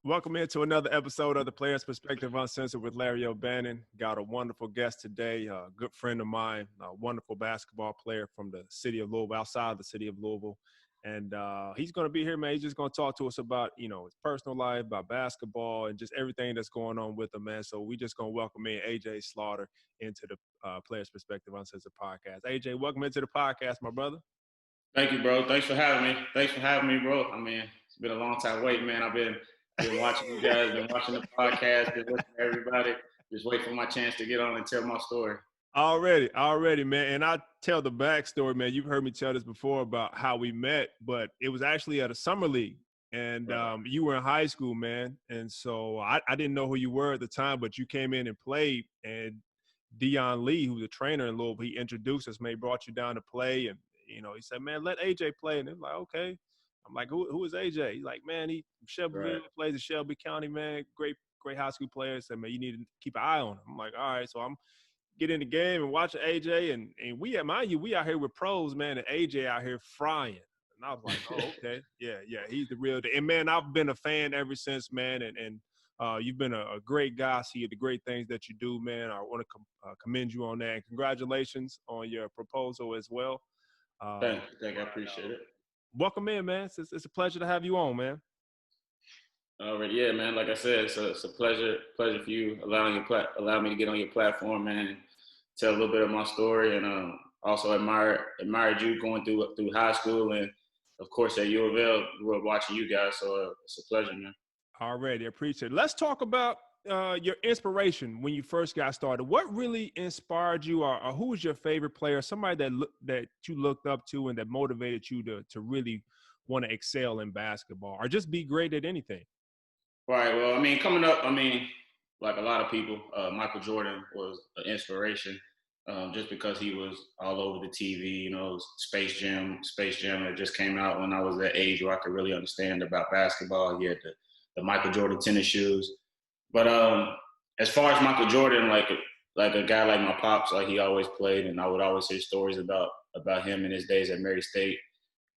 Welcome into another episode of the Player's Perspective Uncensored with Larry O'Bannon. Got a wonderful guest today, a good friend of mine, a wonderful basketball player from the city of Louisville, outside the city of Louisville. And he's going to be here, man. He's just going to talk to us about, his personal life, about basketball, and just everything that's going on with him, man. So we just going to welcome in AJ Slaughter into the Player's Perspective Uncensored podcast. AJ, welcome into the podcast, my brother. Thank you, bro. Thanks for having me, bro. I mean, it's been a long time waiting, man. I've been watching you guys, been watching the podcast, been listening to everybody. Just wait for my chance to get on and tell my story. Already, man. And I tell the backstory, man. You've heard me tell this before about how we met, but it was actually at a summer league. And you were in high school, man. And so I didn't know who you were at the time, but you came in and played. And Dion Lee, who's a trainer in Louisville, he introduced us, man. He brought you down to play. And, he said, man, let AJ play. And it was like, okay. I'm like, who is AJ? He's like, man, he Shelbyville, plays in Shelby County, man. Great high school player. He said, man, you need to keep an eye on him. I'm like, all right. So I'm get in the game and watching AJ. And we, mind you, we out here with pros, man, and AJ out here frying. And I was like, oh, okay. Yeah, he's the real deal. And, man, I've been a fan ever since, man. And you've been a great guy. I see the great things that you do, man. I want to commend you on that. And congratulations on your proposal as well. Thank you. I appreciate it. Welcome in, man. It's a pleasure to have you on, man. Already, yeah, man. Like I said, it's a pleasure for you allowing me to get on your platform, man, and tell a little bit of my story, and also admired you going through high school, and of course at U of L, grew up watching you guys. So it's a pleasure, man. Already, appreciate it. Let's talk about your inspiration when you first got started. What really inspired you, or who was your favorite player? Somebody that you looked up to and that motivated you to really want to excel in basketball, or just be great at anything. Right. Well, I mean, coming up, like a lot of people, Michael Jordan was an inspiration, just because he was all over the TV. Space Jam that just came out when I was that age where I could really understand about basketball. He had the Michael Jordan tennis shoes. But as far as Michael Jordan, like a guy like my pops, like he always played, and I would always hear stories about him in his days at Mary State,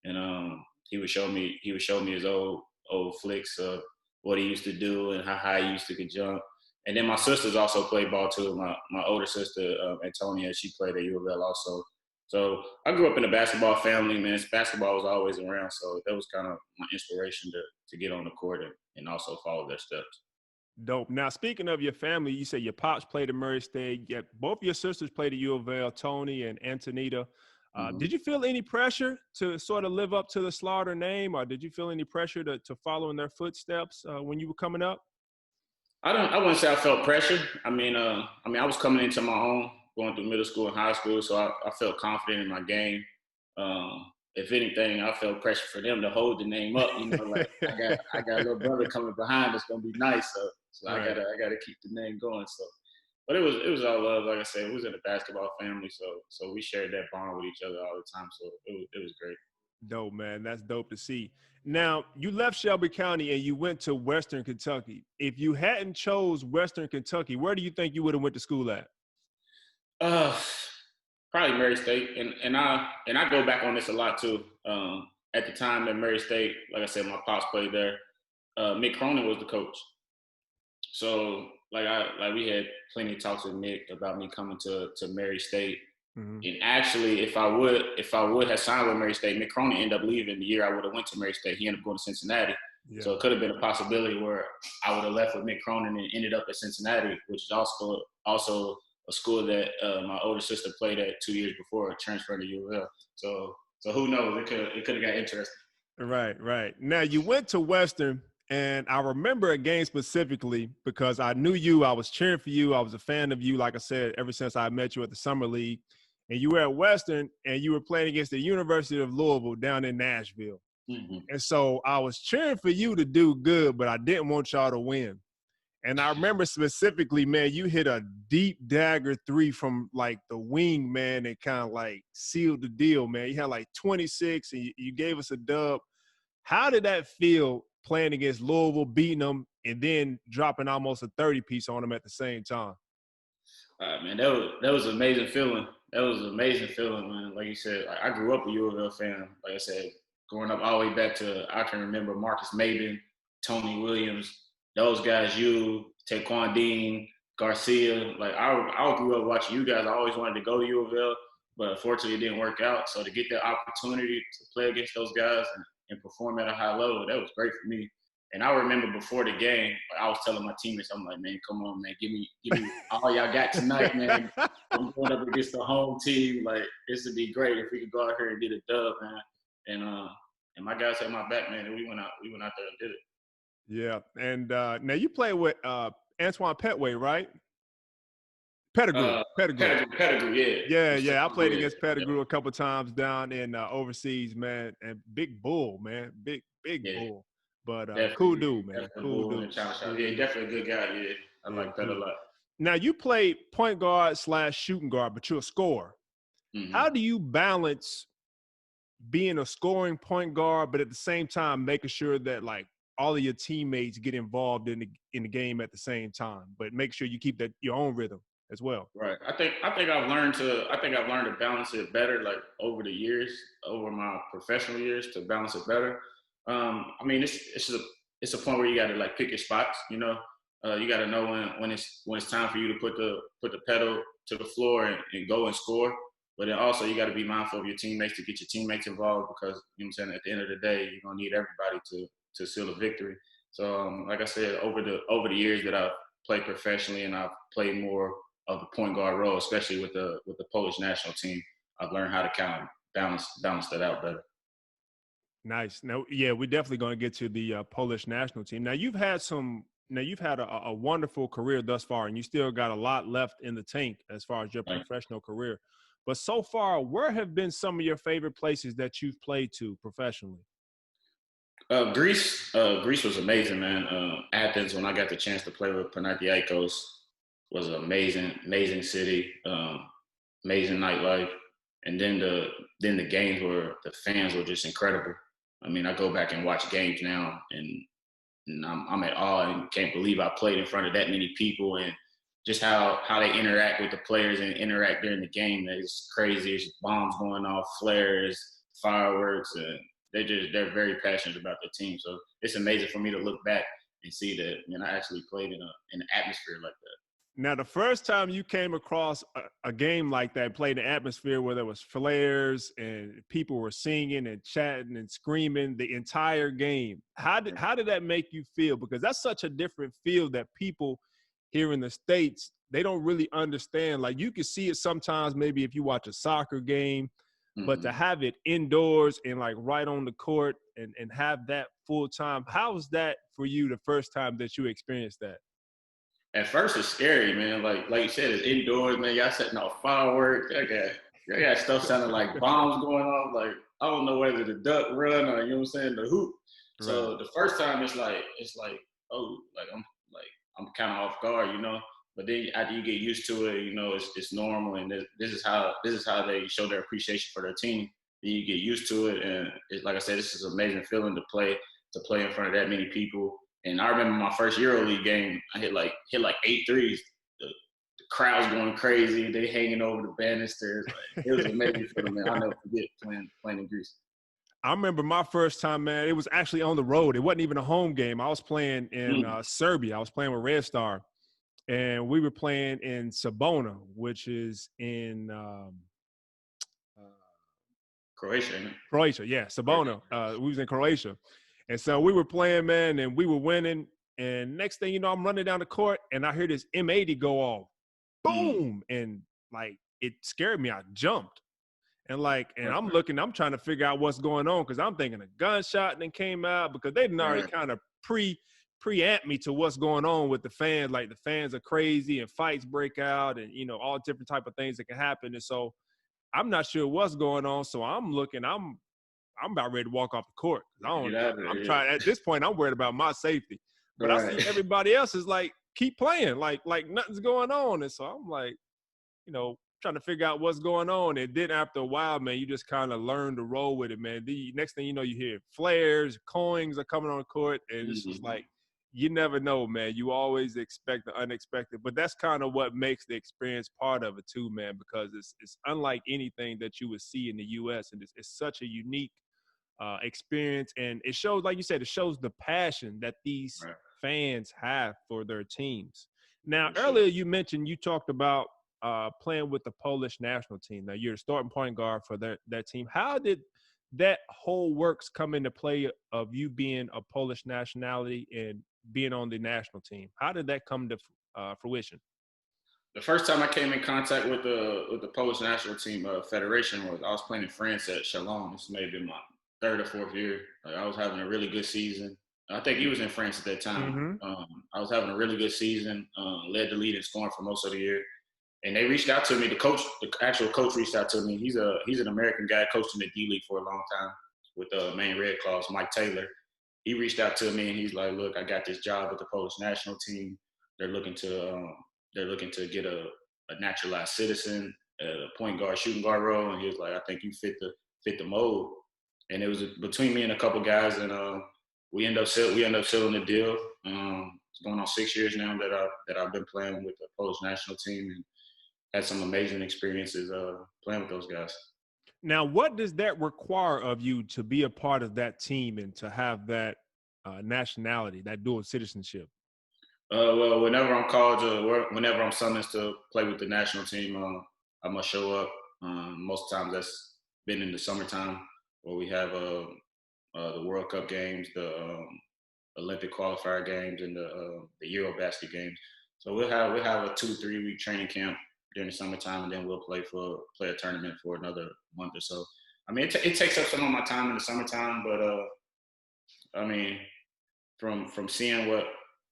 and he would show me his old flicks of what he used to do and how high he used to get jump. And then my sisters also played ball too. My older sister Antonia, she played at U of L also. So I grew up in a basketball family, man. Basketball was always around, so that was kind of my inspiration to get on the court and also follow their steps. Dope. Now, speaking of your family, you say your pops played at Murray State. Yet both your sisters played at U of L, Tony and Antonita. Did you feel any pressure to sort of live up to the Slaughter name, or did you feel any pressure to follow in their footsteps when you were coming up? I wouldn't say I felt pressure. I was coming into my own, going through middle school and high school, so I felt confident in my game. If anything, I felt pressure for them to hold the name up. Like I got a little brother coming behind that's gonna be nice. So right. I gotta keep the name going. So, but it was all love. Like I said, it was in a basketball family, so we shared that bond with each other all the time. So it was great. Dope, man. That's dope to see. Now, you left Shelby County and you went to Western Kentucky. If you hadn't chose Western Kentucky, where do you think you would have went to school at? Probably Murray State, and I go back on this a lot too. At the time at Murray State, like I said, my pops played there. Mick Cronin was the coach, so we had plenty of talks with Mick about me coming to Murray State. Mm-hmm. And actually, if I would have signed with Murray State, Mick Cronin ended up leaving the year I would have went to Murray State. He ended up going to Cincinnati, so it could have been a possibility where I would have left with Mick Cronin and ended up at Cincinnati, which is also a school that my older sister played at 2 years before transferring to U of L. So who knows? It could have got interesting. Right. Now you went to Western, and I remember a game specifically because I knew you. I was cheering for you. I was a fan of you, like I said, ever since I met you at the summer league. And you were at Western, and you were playing against the University of Louisville down in Nashville. Mm-hmm. And so I was cheering for you to do good, but I didn't want y'all to win. And I remember specifically, man, you hit a deep dagger three from like the wing, man, and kind of like sealed the deal, man. You had like 26 and you gave us a dub. How did that feel playing against Louisville, beating them, and then dropping almost a 30-piece on them at the same time? Man, that was an amazing feeling. That was an amazing feeling, man. Like you said, I grew up a U of L fan. Like I said, growing up all the way back to, I can remember Marcus Maben, Tony Williams, those guys, you, Taekwon Dean, Garcia. Like I grew up watching you guys. I always wanted to go to U of L, but unfortunately it didn't work out. So to get the opportunity to play against those guys and perform at a high level, that was great for me. And I remember before the game, I was telling my teammates, I'm like, man, come on, man, give me all y'all got tonight, man. I'm going up against the home team. Like, this would be great if we could go out here and get a dub, man. And my guys had my back, man, and we went out there and did it. Yeah, and now you play with Antoine Petway, right? Pettigrew, Pettigrew. Pettigrew, yeah. Yeah. I played against Yeah. Pettigrew a couple times down in overseas, man, and big bull, man, big Yeah, bull. But cool definitely. dude, man, Definitely cool bull dude. and challenge shot. Yeah, definitely a good guy. Yeah, I Yeah, like that a cool. lot. Now you play point guard / shooting guard, but you're a scorer. Mm-hmm. How do you balance being a scoring point guard, but at the same time making sure that like all of your teammates get involved in the game at the same time, but make sure you keep that your own rhythm as well? Right. I think I've learned to balance it better, like over the years, over my professional years, to balance it better. I mean, it's a point where you got to like pick your spots. You know, you got to know when it's time for you to put the pedal to the floor and go and score. But then also you got to be mindful of your teammates, to get your teammates involved, because you know what I'm saying, at the end of the day, you're gonna need everybody to seal a victory. So like I said, over the years that I've played professionally and I've played more of the point guard role, especially with the Polish national team, I've learned how to kind of balance that out better. Nice. Now, yeah, we're definitely going to get to the Polish national team. Now, you've had a wonderful career thus far, and you still got a lot left in the tank as far as your Right. professional career. But so far, where have been some of your favorite places that you've played to professionally? Greece was amazing, man. Athens, when I got the chance to play with Panathinaikos, was an amazing city, amazing nightlife, and then the games were the fans were just incredible. I mean, I go back and watch games now, and I'm at awe and can't believe I played in front of that many people, and just how they interact with the players and interact during the game. It's crazy. It's bombs going off, flares, fireworks, and they're very passionate about their team. So it's amazing for me to look back and see that, you know, I actually played in an atmosphere like that. Now, the first time you came across a game like that, played an atmosphere where there was flares and people were singing and chatting and screaming the entire game, how did that make you feel? Because that's such a different feel that people here in the States, they don't really understand. Like, you can see it sometimes maybe if you watch a soccer game, but to Mm-hmm. have it indoors and like right on the court and have that full time, how was that for you the first time that you experienced that? At first, it's scary, man. Like you said, it's indoors, man. Y'all setting off fireworks. Y'all got stuff sounding like bombs going off. Like, I don't know whether the duck run or, you know what I'm saying, the hoop. Right. So the first time, it's like, oh, like I'm kind of off guard, you know. But then after you get used to it, you know, it's normal, and this is how they show their appreciation for their team. Then you get used to it, and like I said, this is an amazing feeling to play in front of that many people. And I remember my first EuroLeague game, I hit like 8 threes. The crowd's going crazy. They hanging over the banisters. Like, it was an amazing feeling, man. I'll never forget playing in Greece. I remember my first time, man. It was actually on the road. It wasn't even a home game. I was playing in Mm. Serbia. I was playing with Red Star, and we were playing in Sabona, which is in uh, Croatia, ain't it? Croatia. Yeah, Sabona. We was in Croatia, and so we were playing, man, and we were winning. And next thing you know, I'm running down the court, and I hear this M80 go off, Mm. boom, and like it scared me. I jumped. And I'm Right, looking, I'm trying to figure out what's going on because I'm thinking a gunshot then came out because they didn't already right. kind of preamp me to what's going on with the fans. Like the fans are crazy and fights break out and all different type of things that can happen. And so I'm not sure what's going on. So I'm looking, I'm about ready to walk off the court. Get out of there. I'm Yeah. trying at this point, I'm worried about my safety. But I see Right. everybody else is like, keep playing, like nothing's going on. And so I'm like, trying to figure out what's going on. And then after a while, man, you just kind of learn to roll with it, man. The next thing you know, you hear flares, coins are coming on the court, and it's just Mm-hmm. like you never know, man. You always expect the unexpected, but that's kind of what makes the experience part of it too, man. Because it's unlike anything that you would see in the U.S. and it's such a unique experience, and it shows, like you said, it shows the passion that these Right. fans have for their teams. Now, For sure. earlier you mentioned you talked about playing with the Polish national team. Now, you're a starting point guard for that team. How did that whole works come into play of you being a Polish nationality and being on the national team? How did that come to fruition? The first time I came in contact with the Polish national team federation was I was playing in France at Chalon. This may have been my third or fourth year. I was having a really good season. I think he was in France at that time. Mm-hmm. I was having a really good season. Led the lead in scoring for most of the year. And they reached out to me. The actual coach reached out to me. He's an American guy, coached in the D League for a long time with the Maine Red Claws, Mike Taylor. He reached out to me and he's like, "Look, I got this job with the Polish national team. They're looking to get a naturalized citizen, a point guard, shooting guard role." And he was like, "I think you fit the mold." And it was between me and a couple guys, and we end up sealing the deal. It's going on 6 years now that I've been playing with the Polish national team, and had some amazing experiences playing with those guys. Now, what does that require of you to be a part of that team and to have that nationality, that dual citizenship? Well, whenever I'm called whenever I'm summoned to play with the national team, I must show up. Most times that's been in the summertime where we have the World Cup games, the Olympic qualifier games, and the Eurobasket games. So we'll have a 2-3 week training camp during the summertime, and then we'll play a tournament for another month or so. I mean, it takes up some of my time in the summertime, but I mean, from seeing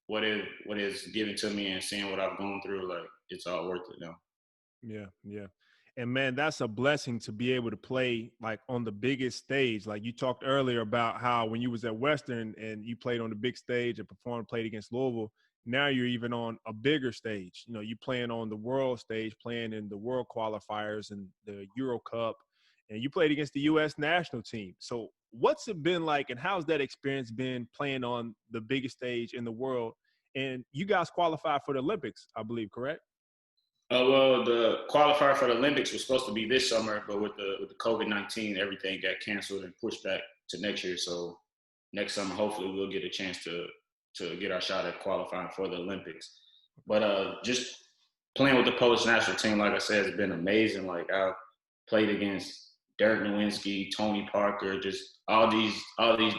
what is given to me and seeing what I've gone through, like it's all worth it now. Yeah, yeah. And man, that's a blessing to be able to play like on the biggest stage. Like you talked earlier about how when you was at Western and you played on the big stage and played against Louisville, now you're even on a bigger stage. You know, you playing on the world stage, playing in the world qualifiers and the Euro Cup, and you played against the U.S. national team. So what's it been like, and how's that experience been playing on the biggest stage in the world? And you guys qualified for the Olympics, I believe, correct? Well, the qualifier for the Olympics was supposed to be this summer, but with the COVID-19, everything got canceled and pushed back to next year. So next summer, hopefully, we'll get a chance to get our shot at qualifying for the Olympics. But just playing with the Polish national team, like I said, has been amazing. Like I've played against Dirk Nowitzki, Tony Parker, just all these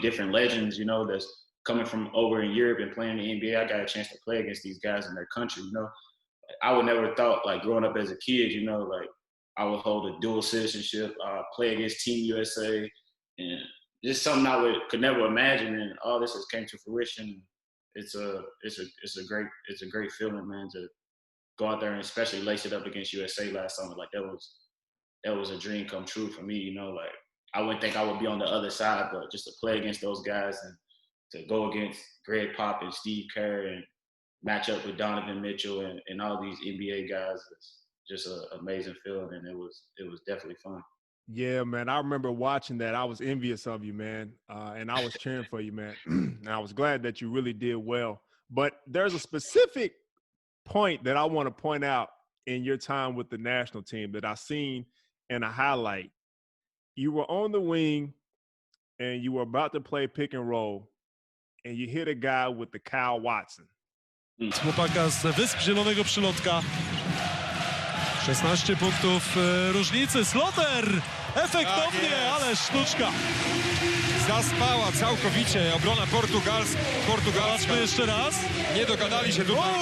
different legends, you know, that's coming from over in Europe and playing the NBA. I got a chance to play against these guys in their country, you know. I would never thought, like growing up as a kid, you know, like I would hold a dual citizenship, play against Team USA, and just something could never imagine. And all this has came to fruition. It's a great feeling, man, to go out there and especially lace it up against USA last summer. Like that was a dream come true for me, you know. Like I wouldn't think I would be on the other side, but just to play against those guys and to go against Greg Pop and Steve Kerr and match up with Donovan Mitchell and all these NBA guys, it's just an amazing feeling, and it was definitely fun. Yeah, man. I remember watching that. I was envious of you, man. And I was cheering for you, man. And I was glad that you really did well. But there's a specific point that I want to point out in your time with the national team that I seen in a highlight. You were on the wing and you were about to play pick and roll, and you hit a guy with the Kyle Watson. Chłopaka z Wysp Zielonego Przylotka. 16 punktów różnicy. Sloter! Efektownie, tak ale sztuczka. Zaspała całkowicie obrona portugalska. Zobaczmy jeszcze raz. Nie dogadali się tutaj.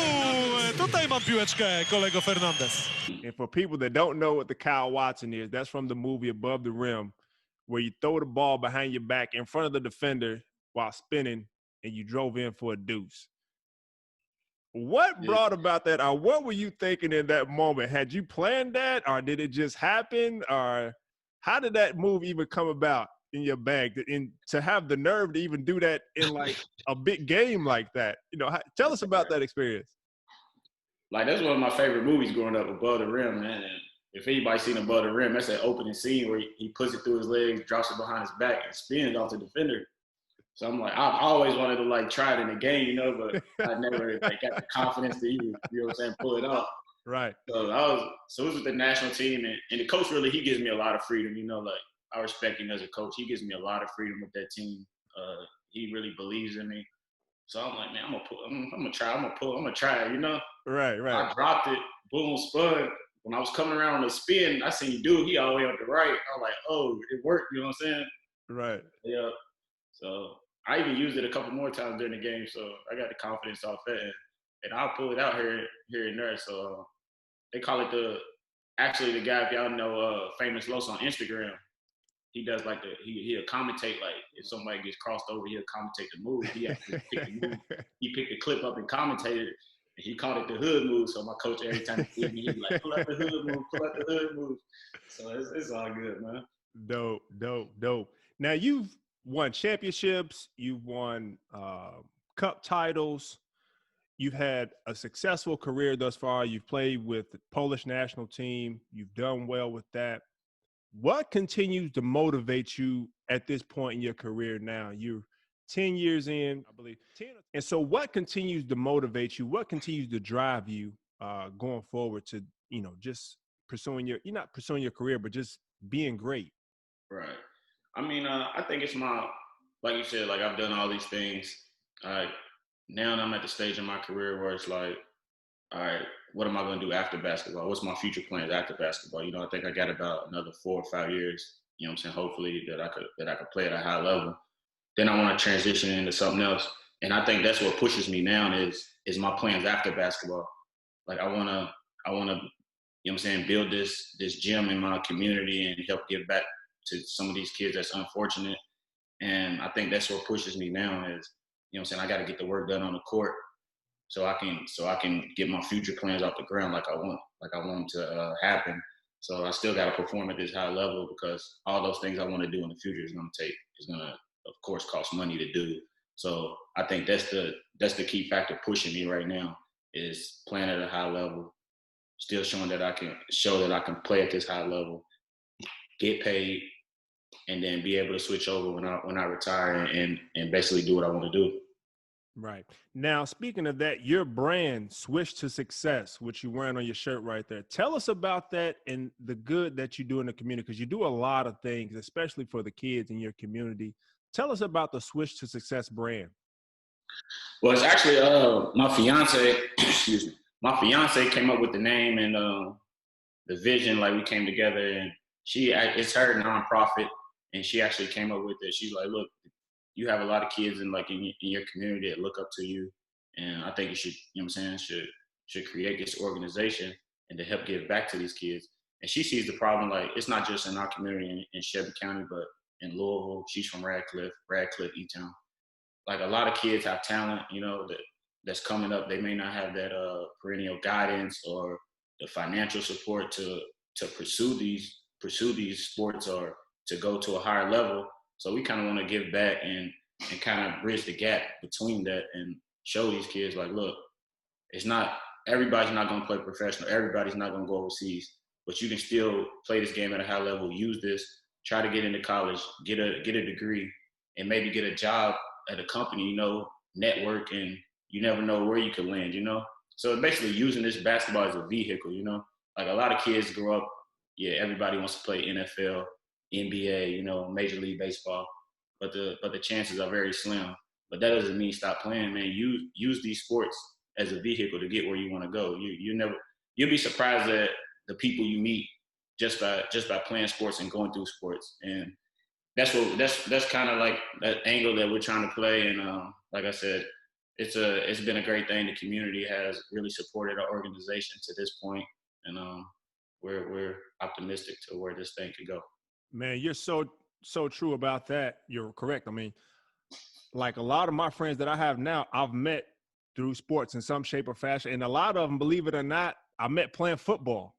Tutaj mam piłeczkę, kolego Fernandez. And for people that don't know what the Kyle Watson is, that's from the movie Above the Rim, where you throw the ball behind your back in front of the defender while spinning, and you drove in for a deuce. What brought about that, or what were you thinking in that moment? Had you planned that, or did it just happen, or how did that move even come about in your bag? To have the nerve to even do that in like a big game like that, you know, tell us about that experience. Like that's one of my favorite movies growing up, Above the Rim, man. And if anybody's seen Above the Rim, that's that opening scene where he puts it through his legs, drops it behind his back, and spins off the defender. So I'm like, I've always wanted to like try it in a game, you know, but I never like got the confidence to even, you know what I'm saying, pull it off. Right. So it was with the national team, and the coach really, he gives me a lot of freedom, you know, like I respect him as a coach. He gives me a lot of freedom with that team. He really believes in me. So I'm like, man, I'm gonna try it, you know. Right, right, I dropped it, boom, spun. When I was coming around on the spin, I seen dude, he all the way up the right. I was like, oh, it worked, you know what I'm saying? right. Yeah. So I even used it a couple more times during the game, so I got the confidence off that, and I'll pull it out here and there. So they call it actually the guy, if y'all know Famous Los on Instagram, he does like he'll commentate, like if somebody gets crossed over, he'll commentate the move. He actually picked the move. He picked the clip up and commentated it. And he called it the hood move. So my coach, every time he see me, he'd be like, pull out the hood move, pull out the hood move. So it's all good, man. Dope, dope, dope. Now you've won championships, you've won cup titles, you've had a successful career thus far. You've played with the Polish national team. You've done well with that. What continues to motivate you at this point in your career now? You're 10 years in, I believe. 10. And so what continues to motivate you? What continues to drive you going forward to, just you're not pursuing your career, but just being great? Right. I mean, I think it's like you said, like I've done all these things. Now I'm at the stage in my career where it's like, all right, what am I going to do after basketball? What's my future plans after basketball? I think I got about another 4 or 5 years, you know what I'm saying? Hopefully that I could play at a high level. Then I want to transition into something else. And I think that's what pushes me now is my plans after basketball. Like I want to, you know what I'm saying, build this gym in my community and help give back to some of these kids that's unfortunate. And I think that's what pushes me now is, you know what I'm saying, I got to get the work done on the court so I can get my future plans off the ground like I want them to happen. So I still got to perform at this high level because all those things I want to do in the future is going to, of course, cost money to do. So I think that's the key factor pushing me right now is playing at a high level, still showing that I can play at this high level, get paid, and then be able to switch over when I retire and basically do what I want to do. Right. Now, speaking of that, your brand, Swish to Success, which you're wearing on your shirt right there. Tell us about that and the good that you do in the community, because you do a lot of things, especially for the kids in your community. Tell us about the Swish to Success brand. Well, it's actually my fiance, excuse me, my fiance came up with the name and the vision. Like we came together and it's her nonprofit and she actually came up with it. She's like, look, you have a lot of kids in your community that look up to you. And I think you should, you know what I'm saying, should create this organization and to help give back to these kids. And she sees the problem, like it's not just in our community in Shelby County, but in Louisville. She's from Radcliffe, E-Town. Like a lot of kids have talent, that's coming up. They may not have that perennial guidance or the financial support to pursue these sports or to go to a higher level. So we kind of want to give back and kind of bridge the gap between that and show these kids like, look, everybody's not going to play professional. Everybody's not going to go overseas, but you can still play this game at a high level, use this, try to get into college, get a degree, and maybe get a job at a company, network, and you never know where you could land, So basically using this basketball as a vehicle, Like a lot of kids grow up, everybody wants to play NFL, NBA, Major League Baseball, but the chances are very slim. But that doesn't mean stop playing, man. Use these sports as a vehicle to get where you want to go. You'll be surprised at the people you meet just by playing sports and going through sports. And that's kind of like that angle that we're trying to play. And like I said, it's been a great thing. The community has really supported our organization to this point, and we're optimistic to where this thing could go. Man, you're so true about that. You're correct. I mean, like a lot of my friends that I have now, I've met through sports in some shape or fashion. And a lot of them, believe it or not, I met playing football.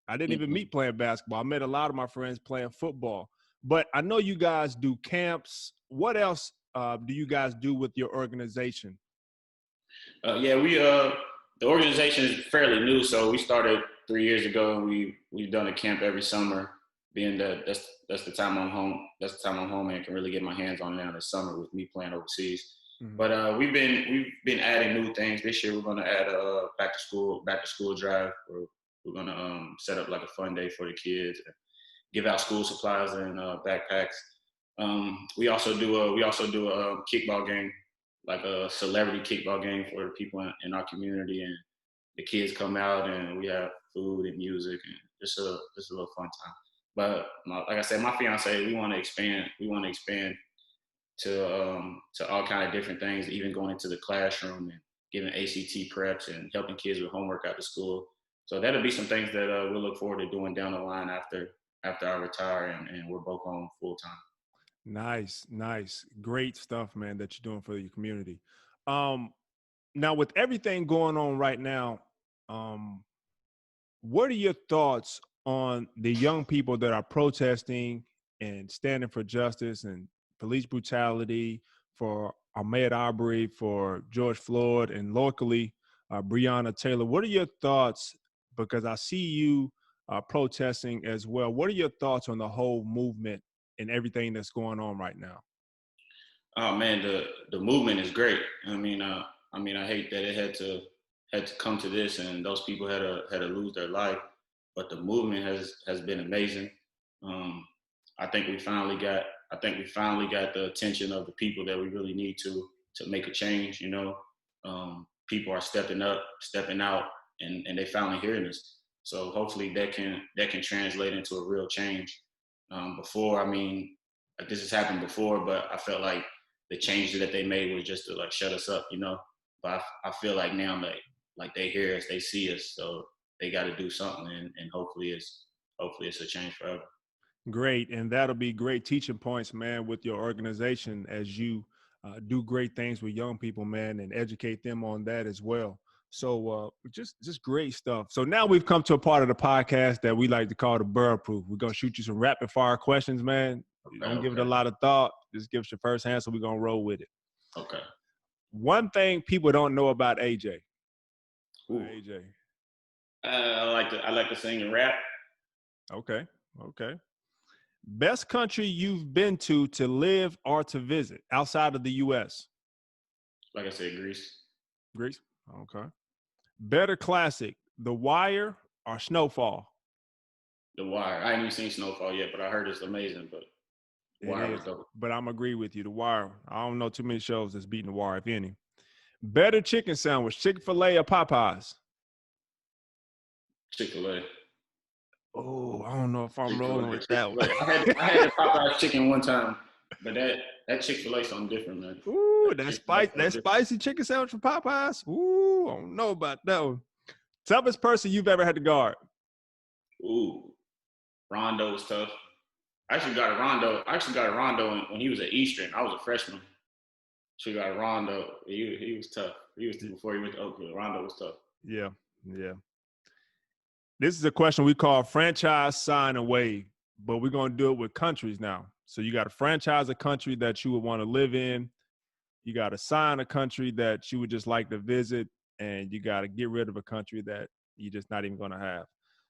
I didn't even meet playing basketball. I met a lot of my friends playing football. But I know you guys do camps. What else do you guys do with your organization? The organization is fairly new. So we started 3 years ago, and we've done a camp every summer. Being that that's the time I'm home. That's the time I'm home and can really get my hands on now this summer with me playing overseas. Mm-hmm. But we've been adding new things. This year we're going to add a back to school drive. We're going to set up like a fun day for the kids, give out school supplies and backpacks. We also do a kickball game like a celebrity kickball game for the people in our community, and the kids come out and we have food and music and just a little fun time. But like I said, my fiance, we want to expand. We want to expand to all kind of different things, even going into the classroom and giving ACT preps and helping kids with homework after school. So that'll be some things that we'll look forward to doing down the line after I retire and we're both home full time. Nice, nice. Great stuff, man, that you're doing for your community. Now, with everything going on right now, what are your thoughts on the young people that are protesting and standing for justice and police brutality, for Ahmaud Arbery, for George Floyd, and locally, Breonna Taylor? What are your thoughts? Because I see you protesting as well. What are your thoughts on the whole movement and everything that's going on right now? Oh man, the movement is great. I mean, I hate that it had to come to this, and those people had to lose their life. But the movement has been amazing. I think we finally got the attention of the people that we really need to make a change. You know, people are stepping up, stepping out, and they finally hearing us. So hopefully that can translate into a real change. Before, I mean, like this has happened before, but I felt like the changes that they made was just to like shut us up, you know. But I feel like now like they hear us, they see us, so they got to do something, and hopefully it's a change forever. Great, and that'll be great teaching points, man, with your organization as you do great things with young people, man, and educate them on that as well. So just great stuff. So now we've come to a part of the podcast that we like to call the Burrow Proof. We're gonna shoot you some rapid fire questions, man. Don't give it a lot of thought. Just give us your first answer. We're gonna roll with it. Okay. One thing people don't know about AJ. Ooh. AJ. I like to sing and rap. Okay. Best country you've been to live or to visit outside of the U.S.? Like I said, Greece. Greece. Okay. Better classic, The Wire or Snowfall? The Wire. I ain't even seen Snowfall yet, but I heard it's amazing. But Wire was dope. But I'm agree with you. The Wire. I don't know too many shows that's beating The Wire, if any. Better chicken sandwich, Chick-fil-A or Popeyes? Chick-fil-A. Oh, I don't know if I'm rolling with that one. I had the Popeyes chicken one time, but that Chick-fil-A something different, man. Ooh, that spicy chicken sandwich from Popeyes. Ooh, I don't know about that one. Toughest person you've ever had to guard? Ooh, Rondo was tough. I actually got a Rondo when he was at Eastern. I was a freshman. She got a Rondo. He was tough. He was before he went to Oakland. Rondo was tough. Yeah. This is a question we call franchise, sign, and waive, but we're going to do it with countries now. So you got to franchise a country that you would want to live in. You got to sign a country that you would just like to visit, and you got to get rid of a country that you're just not even going to have.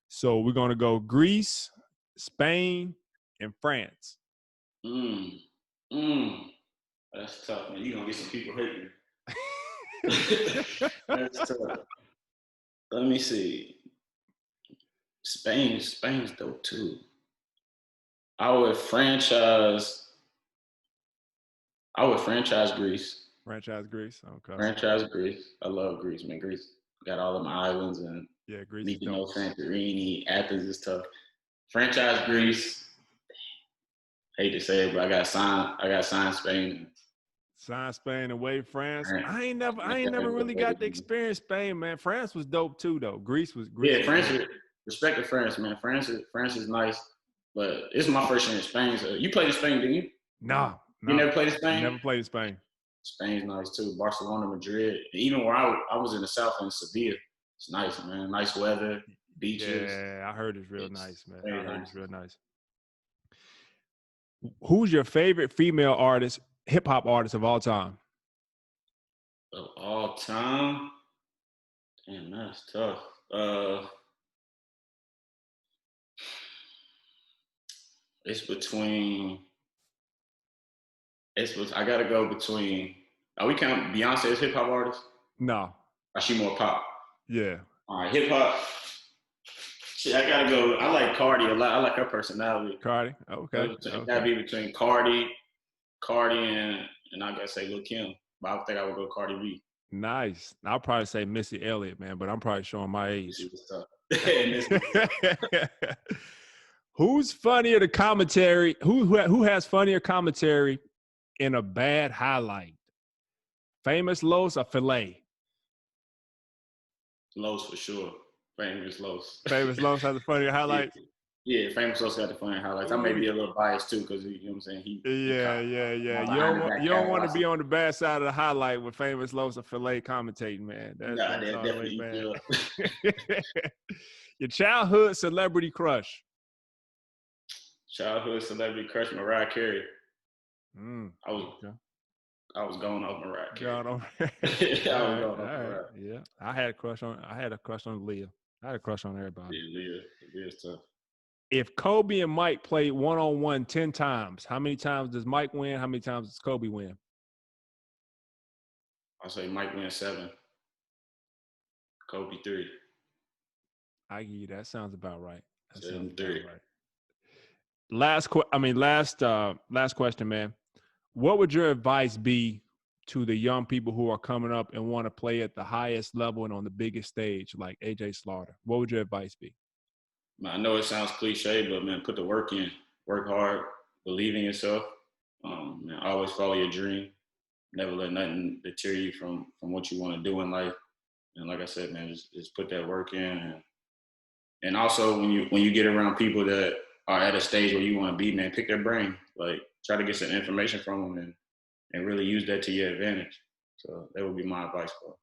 So we're going to go Greece, Spain, and France. That's tough, man. You're going to get some people hating. That's tough. Let me see. Spain's dope too. I would franchise Greece. Franchise Greece, okay. Franchise Greece. I love Greece, man. Greece got all of my islands and Greece. Santorini, Athens is tough. Franchise Greece. Hate to say it, but I got signed Spain. Sign Spain away France. I ain't never really got to experience Spain, man. France was dope too, though. Greece was. Yeah, France. Respect to France, man. France is nice, but it's my first year in Spain. So you played in Spain, didn't you? No. You never played in Spain? Never played in Spain. Spain's nice too. Barcelona, Madrid, and even where I was in the south in Sevilla. It's nice, man. Nice weather, beaches. Yeah, I heard it's real nice, man. I heard it's real nice. Who's your favorite female artist, hip hop artist of all time? Of all time? Damn, that's tough. I gotta go between. Are we counting Beyonce as hip hop artist? No. Or she more pop? Yeah. All right, hip hop. Shit, I gotta go. I like Cardi a lot. I like her personality. Cardi, okay. It gotta be between Cardi, and I gotta say Lil' Kim. but I think I would go Cardi B. Nice. I'll probably say Missy Elliott, man, but I'm probably showing my age. Missy was tough. Who's funnier to commentary? Who has funnier commentary in a bad highlight? Famous Los or Filet? Los for sure. Famous Los. Famous Los has the funnier highlights. Yeah, Famous Los got the funny highlights. I may be a little biased too, because you know what I'm saying. Yeah. You don't want to be on the bad side of the highlight with Famous Los or Filet commentating, man. That's all the way bad. Your childhood celebrity crush. Childhood celebrity crush, Mariah Carey. I was going off Mariah Carey. Yeah, I had a crush on Leah. I had a crush on everybody. Yeah, Leah is tough. If Kobe and Mike played one-on-one 10 times, how many times does Mike win? How many times does Kobe win? I'll say Mike wins 7. Kobe 3. I give you that. Sounds about right. That sounds 3. about right. Last question, man. What would your advice be to the young people who are coming up and want to play at the highest level and on the biggest stage, like AJ Slaughter? What would your advice be? I know it sounds cliche, but man, put the work in. Work hard. Believe in yourself. Man, always follow your dream. Never let nothing deter you from what you want to do in life. And like I said, man, just put that work in. And also, when you get around people that are at a stage where you want to be, man, pick their brain. Like, try to get some information from them and really use that to your advantage. So that would be my advice for them.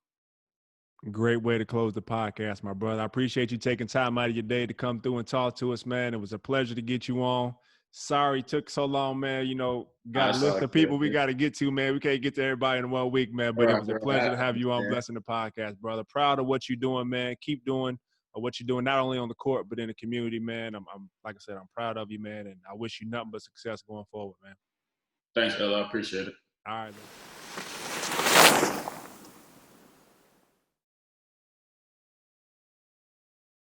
Great way to close the podcast, my brother. I appreciate you taking time out of your day to come through and talk to us, man. It was a pleasure to get you on. Sorry it took so long, man. You know, got a list of people we got to get to, man. We can't get to everybody in 1 week, man. But it was a pleasure to have you on Blessing the Podcast, brother. Proud of what you're doing, man. Keep doing what you're doing, not only on the court, but in the community, man. I'm like I said, I'm proud of you, man. And I wish you nothing but success going forward, man. Thanks, Ella. I appreciate it. All right, man.